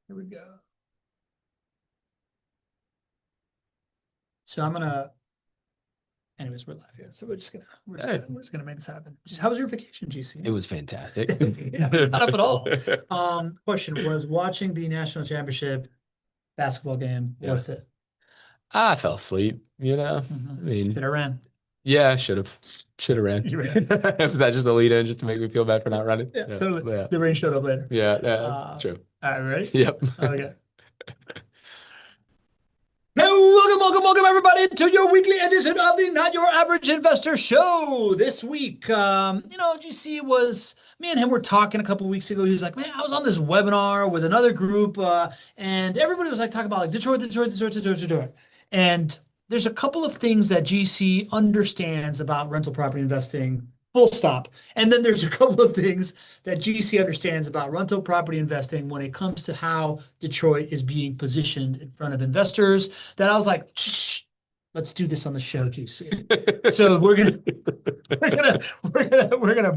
Here we go. So I'm gonna. Anyways, we're live here, so we're just gonna make this happen. How was your vacation, GC? It was fantastic. Yeah, not up at all. Question: was watching the national championship basketball game worth it? I fell asleep, I mean, Should have ran. yeah, should have ran. You ran. Was that just a lead in just to make me feel bad for not running? Yeah, totally. Yeah. The rain showed up later. Yeah, true. All right, ready? Yep. Okay. Welcome, everybody, to your weekly edition of the Not Your Average Investor Show. This week, GC was, me and him were talking a couple of weeks ago. He was like, man, I was on this webinar with another group, and everybody was like talking about like Detroit. And there's a couple of things that GC understands about rental property investing, full stop. And then there's a couple of things that GC understands about rental property investing when it comes to how Detroit is being positioned in front of investors, that I was like, shh, let's do this on the show, GC. So we're gonna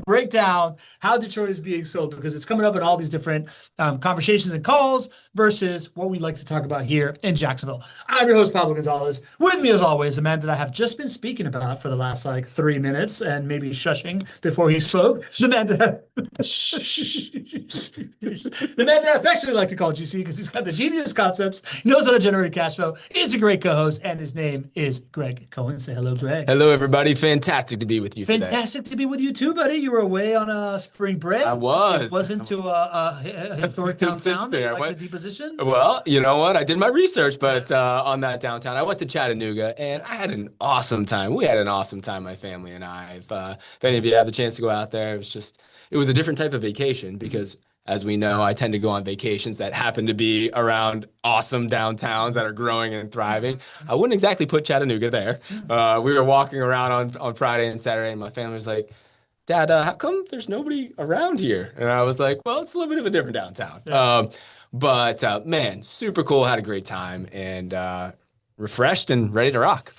break down how Detroit is being sold, because it's coming up in all these different conversations and calls versus what we like to talk about here in Jacksonville. I'm your host, Pablo Gonzalez. With me, as always, the man that I have just been speaking about for the last like 3 minutes and maybe shushing before he spoke. The man that I affectionately like to call GC, because he's got the genius concepts, knows how to generate cash flow, is a great co-host, and his name is Greg Cohen. Say hello, Greg. Hello, everybody. Fantastic to be with you today. Fantastic to be with you too, buddy. You were away on a spring break. I was. It wasn't to a historic downtown that you like to deposition? Well, you know what? I did my research, but on that downtown, I went to Chattanooga, and I had an awesome time. We had an awesome time, my family and I. If any of you have the chance to go out there, it was a different type of vacation, because as we know, I tend to go on vacations that happen to be around awesome downtowns that are growing and thriving. I wouldn't exactly put Chattanooga there. We were walking around on Friday and Saturday, and my family was like, Dad, how come there's nobody around here? And I was like, well, it's a little bit of a different downtown. Yeah. But man, super cool. Had a great time, and refreshed and ready to rock.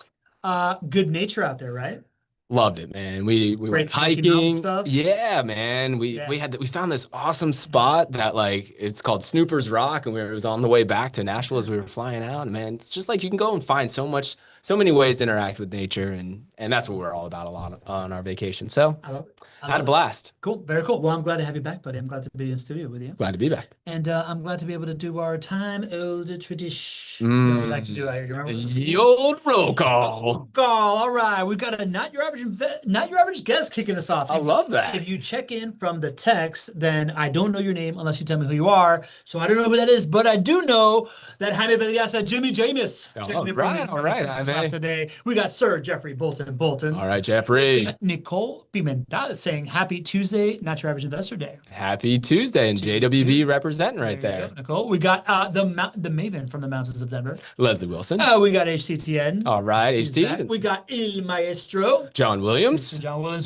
Good nature out there, right? Loved it, man. We went hiking. Yeah, man. We found this awesome spot that, like, it's called Snoopers Rock, and it was on the way back to Nashville as we were flying out. And man, it's just like you can go and find so many ways to interact with nature, and that's what we're all about a lot on our vacation. So I love it. Had a blast. Cool. Very cool. Well, I'm glad to have you back, buddy. I'm glad to be in studio with you. Glad to be back. And I'm glad to be able to do our time-old tradition that we like to do out here. You remember the old roll call. All right. We've got a not your average guest kicking us off. I love that. If you check in from the text, then I don't know your name unless you tell me who you are. So I don't know who that is, but I do know that Jaime Beliasa, Jimmy James. All right. Today we got Sir Jeffrey Bolton. All right, Jeffrey. Nicole Pimentel saying happy Tuesday, Not Your Average Investor Day. Happy Tuesday, and JWB representing right there. Nicole. We got the Maven from the mountains of Denver. Leslie Wilson. We got HCTN. All right, HT. We got El Maestro. John Williams. We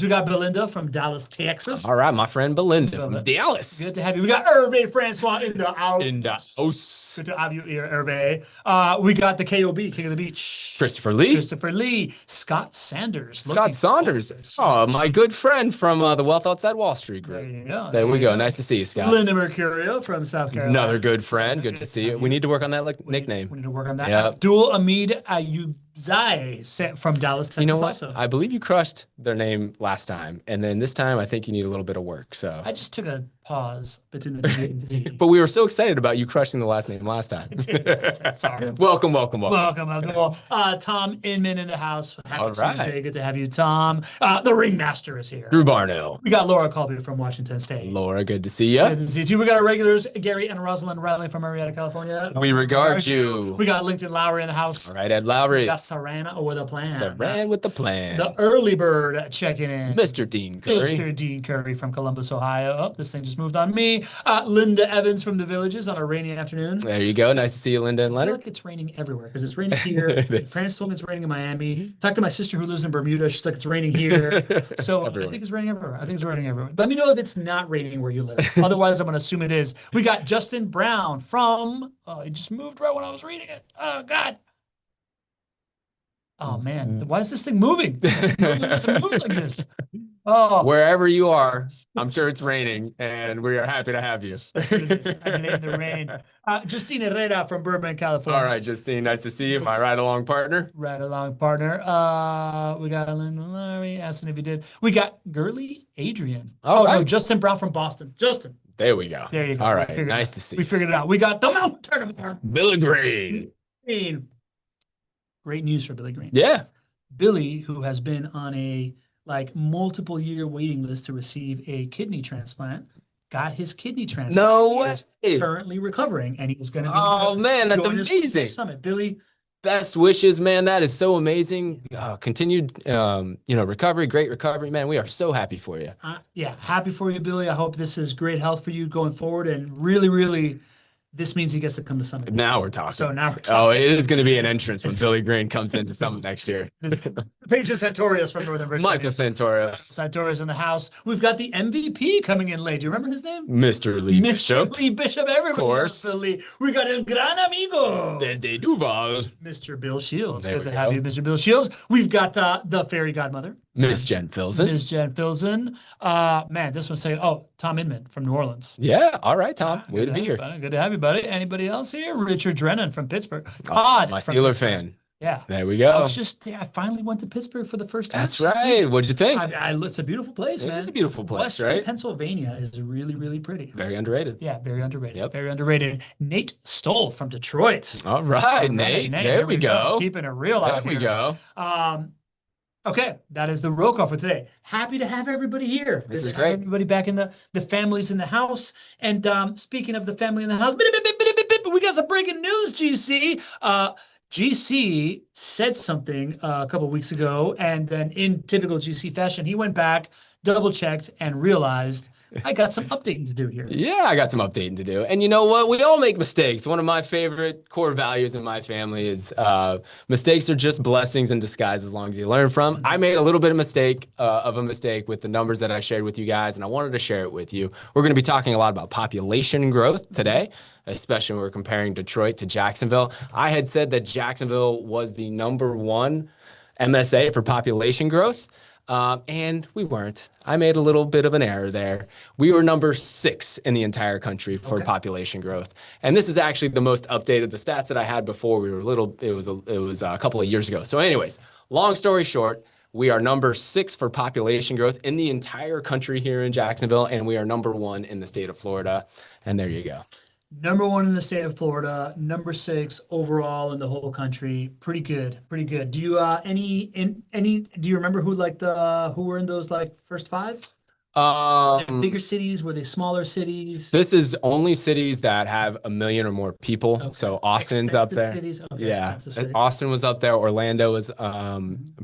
got Belinda from Dallas, Texas. All right, my friend Belinda from Dallas. Good to have you. We got Hervé Francois in the house. Good to have you here, Hervé. We got the KOB, King of the Beach. Christopher Lee. Scott Sanders. Oh, my good friend from the Wealth Outside Wall Street group. There you go. There we go. Nice to see you, Scott. Linda Mercurio from South Carolina. Another good friend. Good to see you. We need to work on that nickname. We need to work on that. Yep. Abdul Hamid Ayubzai from Dallas, Texas. You know what? Also. I believe you crushed their name last time, and then this time I think you need a little bit of work. So I just took a pause between the D and Z. But we were so excited about you crushing the last name last time. Sorry. Welcome. Welcome. Tom Inman in the house. All right. Tuesday. Good to have you, Tom. The ringmaster is here. Drew Barnell. We got Laura Colby from Washington State. Laura, good to see you. Good to see you too. We got our regulars, Gary and Rosalind Riley from Marietta, California. We regard you. We got LinkedIn Lowry in the house. All right, Ed Lowry. We got Sarana with a plan. Saran with the plan. The early bird checking in. Mr. Dean Curry. Mr. Dean Curry from Columbus, Ohio. Oh, this thing just moved on me. Linda Evans from the Villages on a rainy afternoon. There you go. Nice to see you, Linda and Leonard. I feel like it's raining everywhere, because it's raining here. Parents told me it's raining in Miami. Talked to my sister who lives in Bermuda. She's like, it's raining here. So I think it's raining everywhere. Let me know if it's not raining where you live. Otherwise, I'm going to assume it is. We got Justin Brown from, it just moved right when I was reading it. Oh, God. Oh, man. Why is this thing moving? It doesn't move like this. Oh, Wherever you are, I'm sure it's raining, and we are happy to have you. yes, it is. I'm in the rain. Justine Herrera from Burbank, All California. right, Justine, nice to see you, my ride along partner. Right along, partner. We got Linda Larry asking if you did. We got Gurley Adrian. All Oh no, right, Justin Brown from Boston. Justin. there we go. There you go. All We right, figured it nice out. to see We you. figured it out. We got the Mountain Tournament. Billy Green. Green. Great news for Billy Green. Yeah. Billy, who has been on a like multiple year waiting list to receive a kidney transplant, got his kidney transplant. No He is way. currently recovering, and he's going to be Oh man, that's join us for the amazing. next summit. Billy, Best wishes, man. That is so amazing. Continued, recovery, great recovery, man. We are so happy for you. yeah, happy for you, Billy. I hope this is great health for you going forward, and really, really, this means he gets to come to Summit. Now we're talking. So now we're Oh, talking. it is going to be an entrance when Billy Green comes into Summit next year. Paige Santorius from Northern Virginia. Michael Santoros. Santorius in the house. We've got the MVP coming in late. Do you remember his name? Mr. Lee Mr. Bishop. Lee Bishop. Everybody course. knows Phil Lee. We got El Gran Amigo. Desde Duval. Mr. Bill Shields. There Good to we have go. you, Mr. Bill Shields. We've got the fairy godmother. Miss Jen Filson. Ms. Jen Filson. Man, this one's saying, oh, Tom Inman from New Orleans. Yeah. All right, Tom. Good to be here. Good to have you, buddy. Anybody else here? Richard Drennan from Pittsburgh. Todd. My from Steeler Pittsburgh. fan. Yeah. There we go. I finally went to Pittsburgh for the first time. That's right. What did you think? It's a beautiful place, man. It's a beautiful place, Western right? Pennsylvania is really, really pretty. Very underrated. Yeah, very underrated. Yep. Very underrated. Nate Stoll from Detroit. All right, Nate. There we go. Keeping it real There out we here. go. Okay, that is the roll call for today. Happy to have everybody here. This Good is to have great. Everybody back in the families in the house. And speaking of the family in the house, we got some breaking news, GC. GC said something a couple weeks ago, and then in typical GC fashion, he went back, double checked, and realized I got some updating to do here. Yeah, I got some updating to do. And you know what? We all make mistakes. One of my favorite core values in my family is mistakes are just blessings in disguise as long as you learn from. I made a little bit of a mistake with the numbers that I shared with you guys, and I wanted to share it with you. We're going to be talking a lot about population growth today, especially when we're comparing Detroit to Jacksonville. I had said that Jacksonville was the #1 MSA for population growth. And we weren't. I made a little bit of an error there. We were #6 in the entire country for population growth. And this is actually the most updated. The stats that I had before, it was a couple of years ago. So anyways, long story short, we are #6 for population growth in the entire country here in Jacksonville, and we are #1 in the state of Florida. And there you go. #1 in the state of Florida, #6 overall in the whole country. Pretty good, pretty good. Do you do you remember who were in those like first 5? Were they bigger cities? Were they smaller cities? This is only cities that have 1 million or more people. Okay. So Austin's up there. Cities? Okay. Yeah, Austin was up there. Orlando was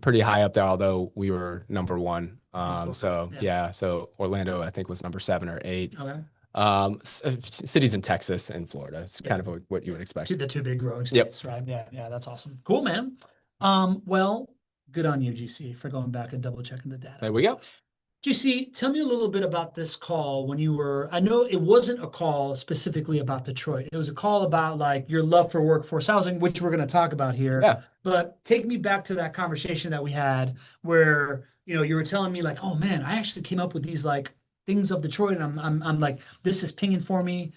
pretty high up there, although we were #1. So Orlando I think was #7 or 8. Okay. Cities in Texas and Florida. It's kind of what you would expect. The two big growing states, right? Yeah, that's awesome. Cool, man. Well, good on you, GC, for going back and double checking the data. There we go. GC, tell me a little bit about this call when you were, I know it wasn't a call specifically about Detroit. It was a call about like your love for workforce housing, which we're going to talk about here. Yeah. But take me back to that conversation that we had where, you were telling me like, oh man, I actually came up with these like things of Detroit, and I'm like, this is pinging for me.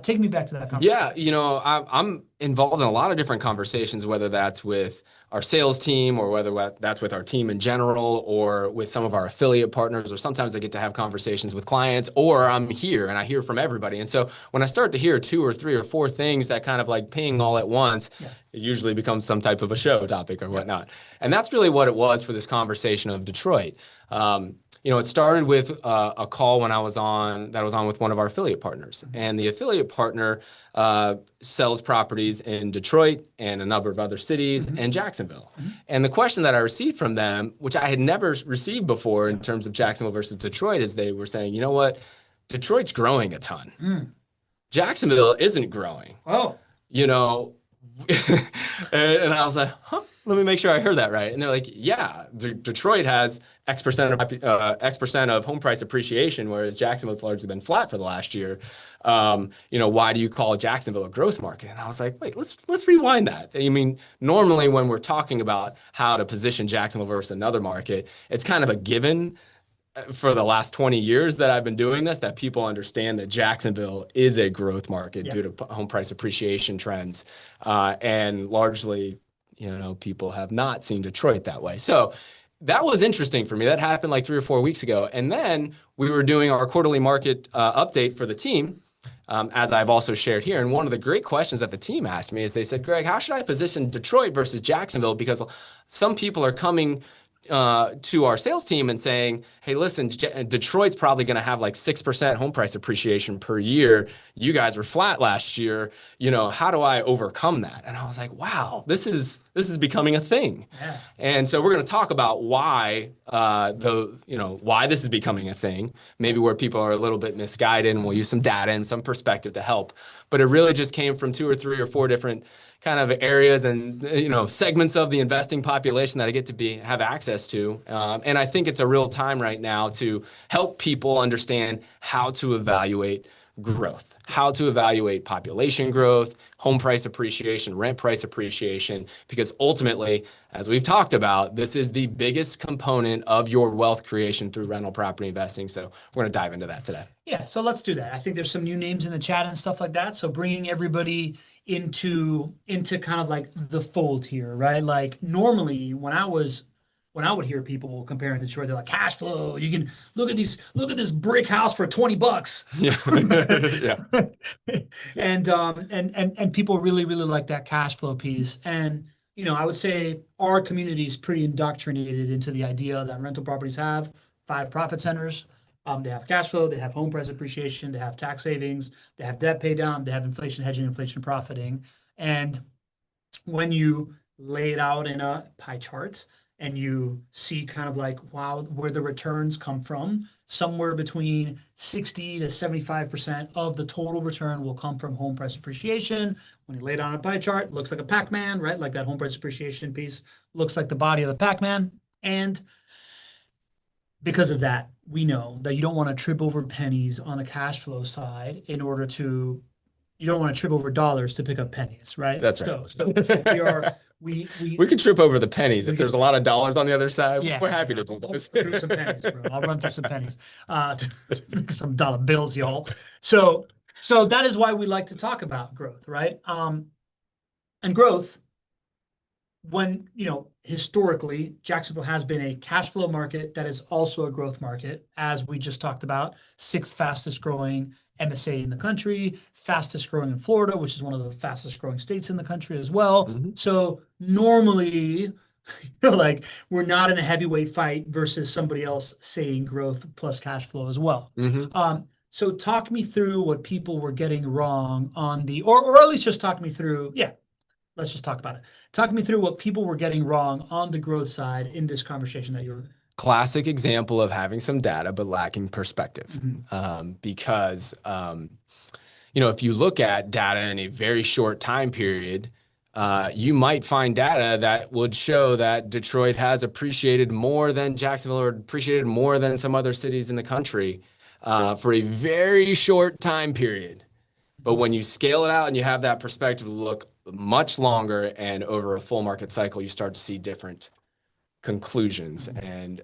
Take me back to that conversation. Yeah, I'm involved in a lot of different conversations, whether that's with our sales team or whether that's with our team in general or with some of our affiliate partners, or sometimes I get to have conversations with clients, or I'm here and I hear from everybody. And so when I start to hear 2 or 3 or 4 things that kind of like ping all at once, it usually becomes some type of a show topic or whatnot. And that's really what it was for this conversation of Detroit. It started with a call when I was on with one of our affiliate partners, and the affiliate partner sells properties in Detroit and a number of other cities and Jacksonville. And the question that I received from them, which I had never received before in terms of Jacksonville versus Detroit, is they were saying, you know what, Detroit's growing a ton. Jacksonville isn't growing. Oh. And I was like, let me make sure I heard that right. And they're like, yeah, Detroit has X% of home price appreciation, whereas Jacksonville's largely been flat for the last year. Why do you call Jacksonville a growth market? And I was like, wait, let's rewind that. I mean, normally when we're talking about how to position Jacksonville versus another market, it's kind of a given for the last 20 years that I've been doing this, that people understand that Jacksonville is a growth market due to home price appreciation trends. And largely, people have not seen Detroit that way. So that was interesting for me. That happened like 3 or 4 weeks ago. And then we were doing our quarterly market update for the team, as I've also shared here. And one of the great questions that the team asked me is they said, Greg, how should I position Detroit versus Jacksonville? Because some people are coming to our sales team and saying, hey, listen, Detroit's probably going to have like 6% home price appreciation per year. You guys were flat last year. How do I overcome that? And I was like, wow, this is becoming a thing. Yeah. And so we're going to talk about why why this is becoming a thing, maybe where people are a little bit misguided, and we'll use some data and some perspective to help. But it really just came from 2 or 3 or 4 different kind of areas and segments of the investing population that I get to have access to. And I think it's a real time right now to help people understand how to evaluate growth, how to evaluate population growth, home price appreciation, rent price appreciation, because ultimately, as we've talked about, this is the biggest component of your wealth creation through rental property investing. So we're going to dive into that today. Yeah, so let's do that. I think there's some new names in the chat and stuff like that. So bringing everybody into kind of like the fold here, right? Like normally when I would hear people comparing Detroit, they're like cash flow. You can look at this brick house for $20. Yeah. Yeah. And people really, really like that cash flow piece. And I would say our community is pretty indoctrinated into the idea that rental properties have 5 profit centers. They have cash flow, they have home price appreciation, they have tax savings, they have debt pay down, they have inflation hedging, inflation profiting. And when you lay it out in a pie chart and you see kind of like, wow, where the returns come from, somewhere between 60 to 75% of the total return will come from home price appreciation. When you lay it on a pie chart, it looks like a Pac-Man, right? Like that home price appreciation piece looks like the body of the Pac-Man. And because of that, we know that you don't want to trip over pennies on the cash flow side you don't want to trip over dollars to pick up pennies, right? That's right. So we can trip over the pennies if there's a lot of dollars on the other side. Yeah, we're happy to do those. Through some pennies, bro. I'll run through some pennies, some dollar bills, y'all. So that is why we like to talk about growth, right? And growth, when historically Jacksonville has been a cash flow market that is also a growth market, as we just talked about, 6th fastest growing MSA in the country, fastest growing in Florida, which is one of the fastest growing states in the country as well. Mm-hmm. So normally, like we're not in a heavyweight fight versus somebody else saying growth plus cash flow as well. Mm-hmm. So talk me through what people were getting wrong on or at least just talk me through, let's just talk about it. Talk me through what people were getting wrong on the growth side in this conversation that you're. Classic example of having some data but lacking perspective. Mm-hmm. Because if you look at data in a very short time period, you might find data that would show that Detroit has appreciated more than Jacksonville or appreciated more than some other cities in the country for a very short time period. But when you scale it out and you have that perspective look much longer and over a full market cycle, you start to see different conclusions. And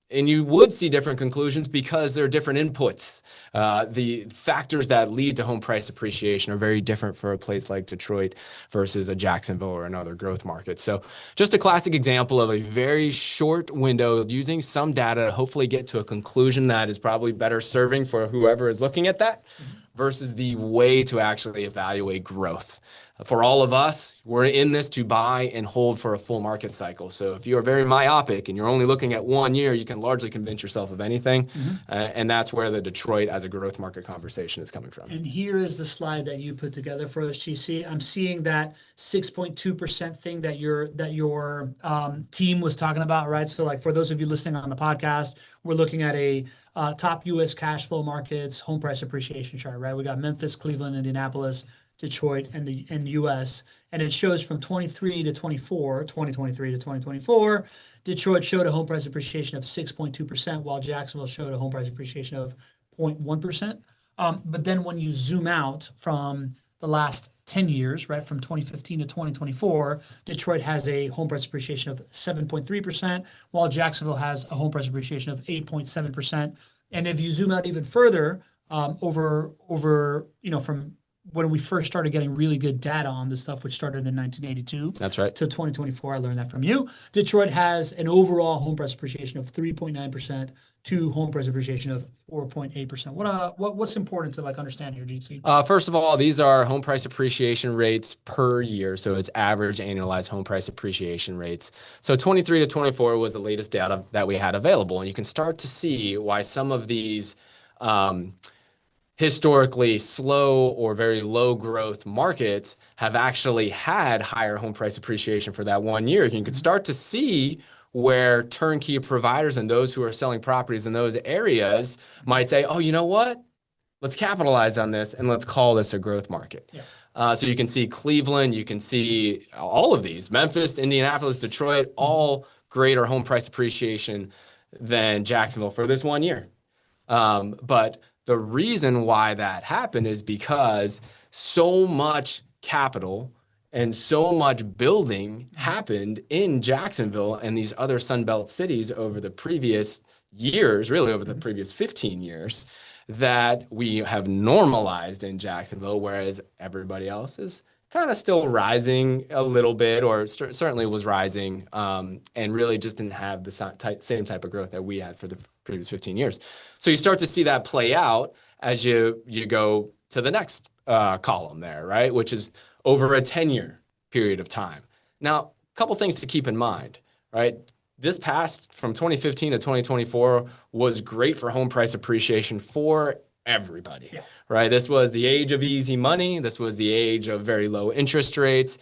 you would see different conclusions because there are different inputs. The factors that lead to home price appreciation are very different for a place like Detroit versus a Jacksonville or another growth market. So just a classic example of a very short window using some data to hopefully get to a conclusion that is probably better serving for whoever is looking at that versus the way to actually evaluate growth. For all of us, we're in this to buy and hold for a full market cycle. So if you are very myopic and you're only looking at 1 year, you can largely convince yourself of anything. And that's where the Detroit as a growth market conversation is coming from. And here is the slide that you put together for us, GC. I'm seeing that 6.2% thing that your team was talking about, right? So like for those of you listening on the podcast, we're looking at a top U.S. cash flow markets home price appreciation chart, right? We got Memphis, Cleveland, Indianapolis, Detroit, and the U.S. And it shows from 2023 to 2024, Detroit showed a home price appreciation of 6.2%, while Jacksonville showed a home price appreciation of 0.1%. But then when you zoom out from the last 10 years, right, from 2015 to 2024, Detroit has a home price appreciation of 7.3%, while Jacksonville has a home price appreciation of 8.7%. And if you zoom out even further, over from when we first started getting really good data on this stuff, which started in 1982 That's right. to 2024, I learned that from you. Detroit has an overall home price appreciation of 3.9% to home price appreciation of 4.8%. What's important to like understand here, GC? First of all, these are home price appreciation rates per year. So it's average annualized home price appreciation rates. So 23 to 24 was the latest data that we had available. And you can start to see why some of these historically slow or very low growth markets have actually had higher home price appreciation for that 1 year. You can start to see where turnkey providers and those who are selling properties in those areas might say, oh, you know what? Let's capitalize on this and let's call this a growth market. Yeah. So you can see Cleveland, you can see all of these, Memphis, Indianapolis, Detroit, all greater home price appreciation than Jacksonville for this 1 year. But the reason why that happened is because so much capital and so much building happened in Jacksonville and these other Sunbelt cities over the previous years, really over the previous 15 years, that we have normalized in Jacksonville, whereas everybody else is kind of still rising a little bit, or certainly was rising, and really just didn't have the same type of growth that we had for the previous 15 years. So you start to see that play out as you go to the next column there, right? Which is over a 10-year period of time. Now, a couple things to keep in mind, right? This past from 2015 to 2024 was great for home price appreciation for everybody, right? This was the age of easy money. This was the age of very low interest rates.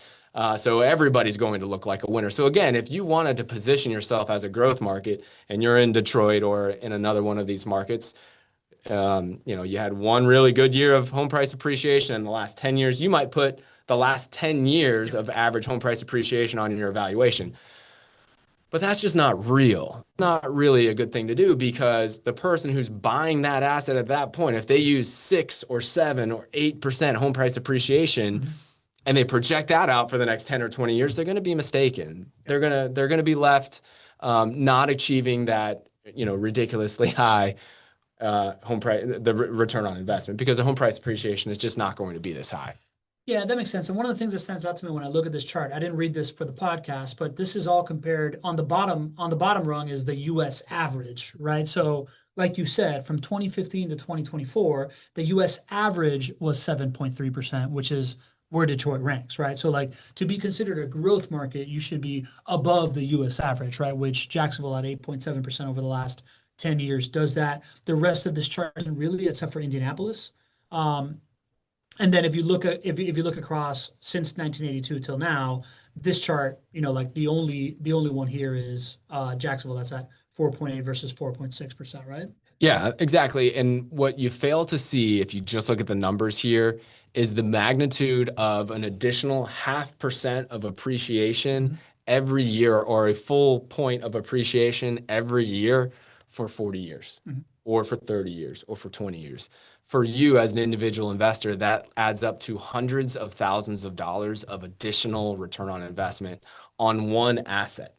So everybody's going to look like a winner. So again, if you wanted to position yourself as a growth market and you're in Detroit or in another one of these markets, you had one really good year of home price appreciation in the last 10 years, you might put the last 10 years of average home price appreciation on your evaluation. But that's just not real. Not really a good thing to do, because the person who's buying that asset at that point, if they use 6 or 7 or 8% home price appreciation, and they project that out for the next 10 or 20 years, they're going to be mistaken. They're going to be left not achieving that, ridiculously high return on investment, because the home price appreciation is just not going to be this high. Yeah, that makes sense. And one of the things that stands out to me when I look at this chart, I didn't read this for the podcast, but this is all compared on the bottom rung is the US average, right? So like you said, from 2015 to 2024, the US average was 7.3%, which is where Detroit ranks, right? So like to be considered a growth market, you should be above the US average, right? Which Jacksonville at 8.7% over the last 10 years does that. The rest of this chart isn't really, except for Indianapolis. And then if you look across since 1982 till now, this chart, like the only one here is Jacksonville. That's at 4.8 versus 4.6%, right? Yeah, exactly. And what you fail to see if you just look at the numbers here is the magnitude of an additional 0.5% of appreciation every year, or a full point of appreciation every year for 40 years, or for 30 years, or for 20 years. For you as an individual investor, that adds up to hundreds of thousands of dollars of additional return on investment on one asset.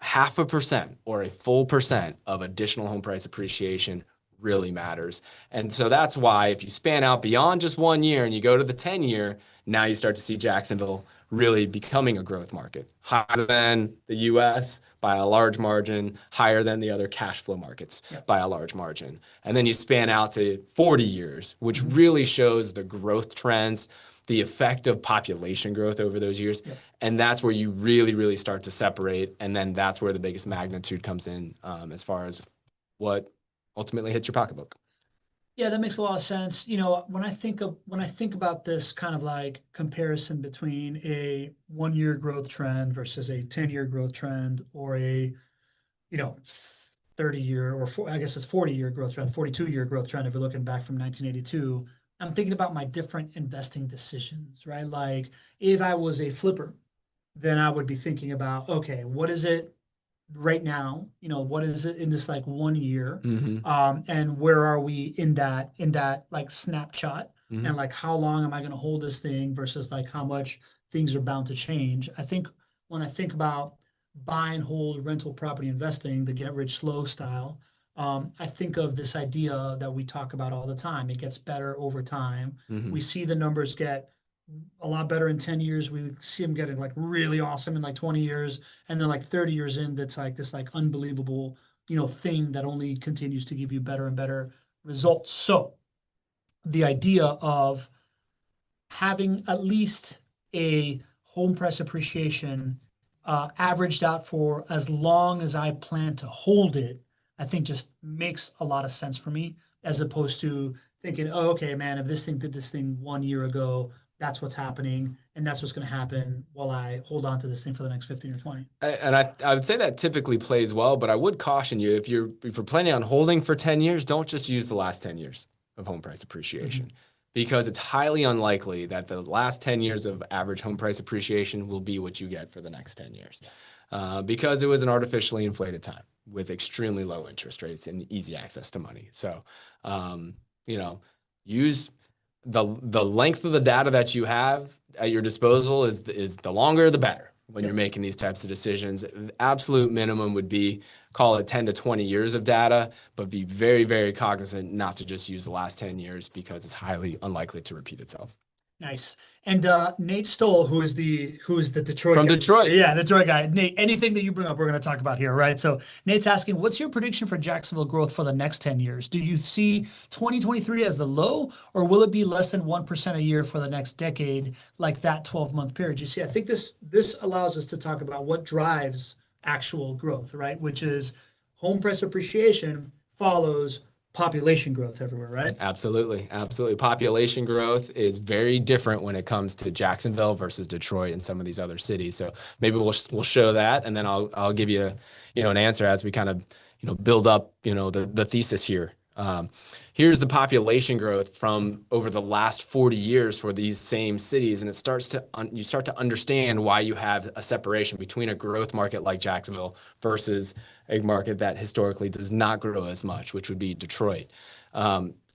0.5% or a full percent of additional home price appreciation really matters. And so that's why if you span out beyond just 1 year and you go to the 10-year, now you start to see Jacksonville really becoming a growth market, higher than the US by a large margin, higher than the other cash flow markets by a large margin. And then you span out to 40 years, which really shows the growth trends, the effect of population growth over those years. And that's where you really, really start to separate. And then that's where the biggest magnitude comes in, as far as what ultimately hits your pocketbook. Yeah, that makes a lot of sense. When I think about this kind of like comparison between a 1-year growth trend versus a 10-year growth trend, or a 30-year, or I guess it's 40-year growth trend, 42-year growth trend if you're looking back from 1982, I'm thinking about my different investing decisions, right? Like if I was a flipper, then I would be thinking about, okay, what is it right now? What is it in this like 1 year? And where are we in that like snapshot? and like how long am I going to hold this thing versus like how much things are bound to change. I think when I think about buy and hold rental property investing, the get rich slow style, I think of this idea that we talk about all the time. It gets better over time. Hmm. We see the numbers get a lot better in 10 years. We see them getting like really awesome in like 20 years. And then like 30 years in, that's like this like unbelievable, thing that only continues to give you better and better results. So the idea of having at least a home price appreciation averaged out for as long as I plan to hold it, I think just makes a lot of sense for me, as opposed to thinking, oh, okay, man, if this thing did this thing 1 year ago, that's what's happening, and that's what's going to happen while I hold on to this thing for the next 15 or 20. And I would say that typically plays well, but I would caution you if you're planning on holding for 10 years, don't just use the last 10 years of home price appreciation, because it's highly unlikely that the last 10 years of average home price appreciation will be what you get for the next 10 years. Because it was an artificially inflated time with extremely low interest rates and easy access to money. So, use the length of the data that you have at your disposal is the longer the better when you're making these types of decisions. The absolute minimum would be, call it 10 to 20 years of data, but be very, very cognizant not to just use the last 10 years because it's highly unlikely to repeat itself. Nice. And Nate Stoll, who is the Detroit From guy. Detroit. Yeah, Detroit guy. Nate, anything that you bring up, we're going to talk about here, right? So Nate's asking, what's your prediction for Jacksonville growth for the next 10 years? Do you see 2023 as the low, or will it be less than 1% a year for the next decade, like that 12-month period? You see, I think this allows us to talk about what drives actual growth, right? Which is home price appreciation follows population growth everywhere, right? Absolutely. Absolutely. Population growth is very different when it comes to Jacksonville versus Detroit and some of these other cities. So maybe we'll show that, and then I'll give you an answer as we kind of build up the thesis here. Here's the population growth from over the last 40 years for these same cities, and you start to understand why you have a separation between a growth market like Jacksonville versus a market that historically does not grow as much, which would be Detroit.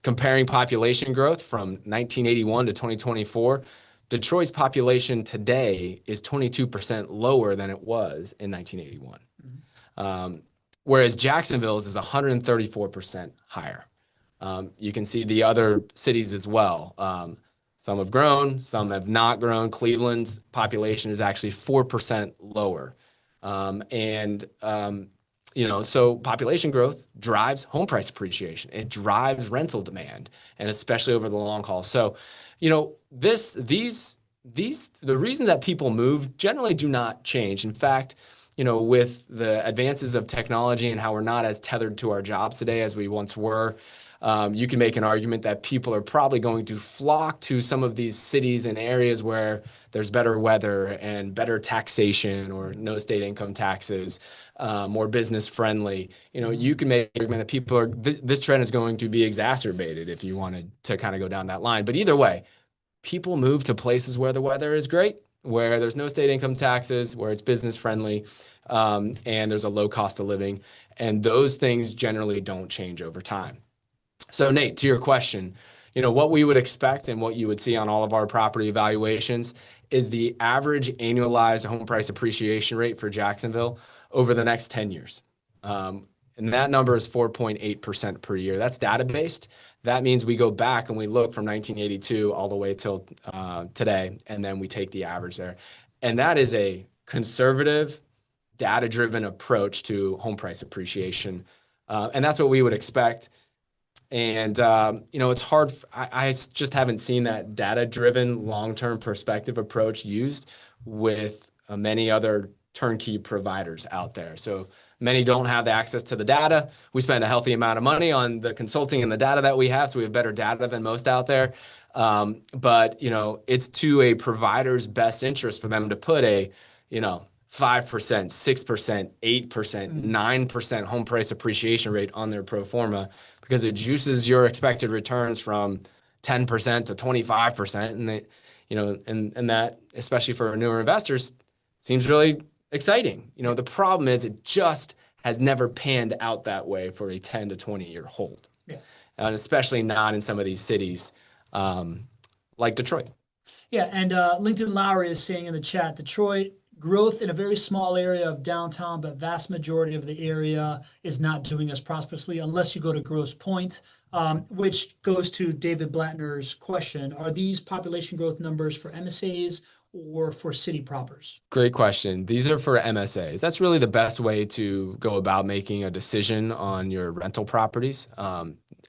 Comparing population growth from 1981 to 2024, Detroit's population today is 22% lower than it was in 1981. Whereas Jacksonville's is 134% higher. You can see the other cities as well. Some have grown, some have not grown. Cleveland's population is actually 4% lower. So population growth drives home price appreciation. It drives rental demand, and especially over the long haul. So, the reasons that people move generally do not change. In fact, with the advances of technology and how we're not as tethered to our jobs today as we once were, you can make an argument that people are probably going to flock to some of these cities and areas where there's better weather and better taxation or no state income taxes, more business friendly. You can make an argument that this trend is going to be exacerbated if you wanted to kind of go down that line. But either way, people move to places where the weather is great, where there's no state income taxes, where it's business friendly, and there's a low cost of living. And those things generally don't change over time. So Nate, to your question, what we would expect and what you would see on all of our property evaluations is the average annualized home price appreciation rate for Jacksonville over the next 10 years. And that number is 4.8% per year. That's data-based. That means we go back and we look from 1982 all the way till today, and then we take the average there. And that is a conservative, data-driven approach to home price appreciation. And that's what we would expect. And, it's hard. I just haven't seen that data-driven long-term perspective approach used with many other turnkey providers out there. So many don't have the access to the data. We spend a healthy amount of money on the consulting and the data that we have, so we have better data than most out there. But, it's to a provider's best interest for them to put a, 5%, 6%, 8%, 9% home price appreciation rate on their pro forma, because it juices your expected returns from 10% to 25%. And that, especially for newer investors, seems really exciting. The problem is it just has never panned out that way for a 10 to 20 year hold. Yeah. And especially not in some of these cities um, like Detroit. Yeah, and LinkedIn Lowry is saying in the chat, Detroit growth in a very small area of downtown, but vast majority of the area is not doing as prosperously unless you go to Grosse Pointe, which goes to David Blattner's question. Are these population growth numbers for MSAs or for city propers? Great question. These are for MSAs. That's really the best way to go about making a decision on your rental properties.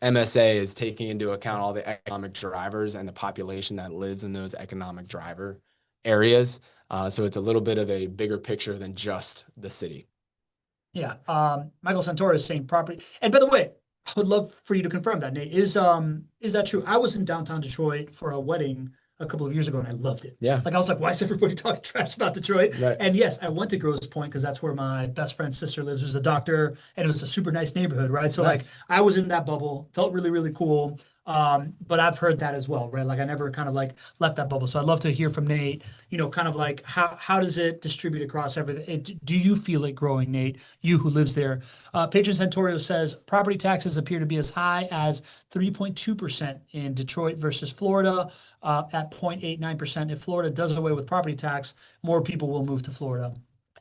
MSA is taking into account all the economic drivers and the population that lives in those economic driver areas. So it's a little bit of a bigger picture than just the city. Yeah. Michael Santoro is saying property. And by the way, I would love for you to confirm that, Nate. Is that true? I was in downtown Detroit for a wedding a couple of years ago and I loved it. Yeah. Like I was like, why is everybody talking trash about Detroit? Right. And yes, I went to Grosse Pointe because that's where my best friend's sister lives, who's a doctor, and it was a super nice neighborhood, right? So Nice. like I was in that bubble, felt really, really cool. But I've heard that as well, right? Like I never kind of like left that bubble. So I'd love to hear from Nate, kind of like how does it distribute across everything? Do you feel it growing, Nate? You who lives there. Patron Santorio says property taxes appear to be as high as 3.2% in Detroit versus Florida at 0.89%. If Florida does away with property tax, more people will move to Florida.